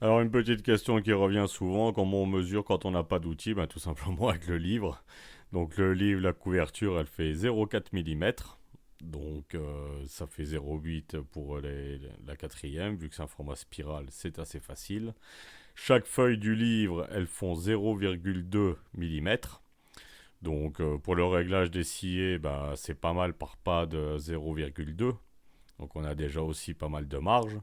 Alors une petite question qui revient souvent, comment on mesure quand on n'a pas d'outil? Ben, tout simplement avec le livre. Donc le livre, la couverture, elle fait 0,4 mm. Donc ça fait 0,8 pour la quatrième, vu que c'est un format spirale, c'est assez facile. Chaque feuille du livre, elles font 0,2 mm. Donc pour le réglage des sciés, bah, c'est pas mal par pas de 0,2. Donc on a déjà aussi pas mal de marge.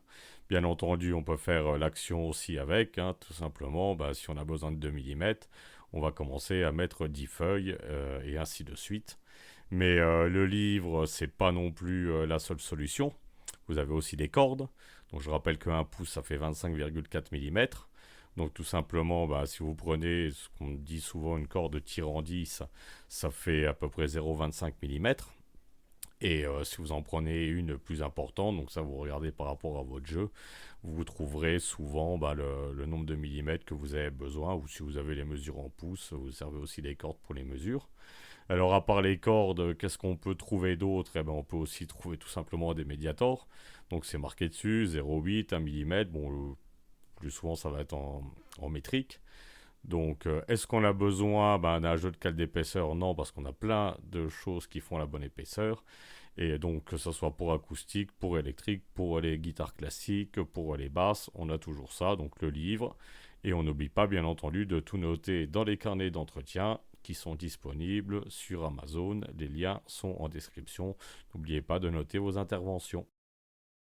Bien entendu, on peut faire l'action aussi avec, hein, tout simplement. Bah, si on a besoin de 2 mm, on va commencer à mettre 10 feuilles et ainsi de suite. Mais le livre, c'est pas non plus la seule solution. Vous avez aussi des cordes. Donc je rappelle qu'un pouce, ça fait 25,4 mm. Donc tout simplement, bah, si vous prenez ce qu'on dit souvent une corde tirant 10, ça fait à peu près 0,25 mm. Et si vous en prenez une plus importante, donc ça vous regardez par rapport à votre jeu, vous trouverez souvent bah, le nombre de millimètres que vous avez besoin, ou si vous avez les mesures en pouces, vous servez aussi les cordes pour les mesures. Alors à part les cordes, qu'est-ce qu'on peut trouver d'autre? Eh ben, on peut aussi trouver tout simplement des médiators. Donc c'est marqué dessus, 0,8, 1 mm. Bon, plus souvent ça va être en métrique. Donc est-ce qu'on a besoin d'un jeu de cale d'épaisseur? Non, parce qu'on a plein de choses qui font la bonne épaisseur. Et donc que ce soit pour acoustique, pour électrique, pour les guitares classiques, pour les basses, on a toujours ça, donc le livre. Et on n'oublie pas bien entendu de tout noter dans les carnets d'entretien qui sont disponibles sur Amazon. Les liens sont en description. N'oubliez pas de noter vos interventions.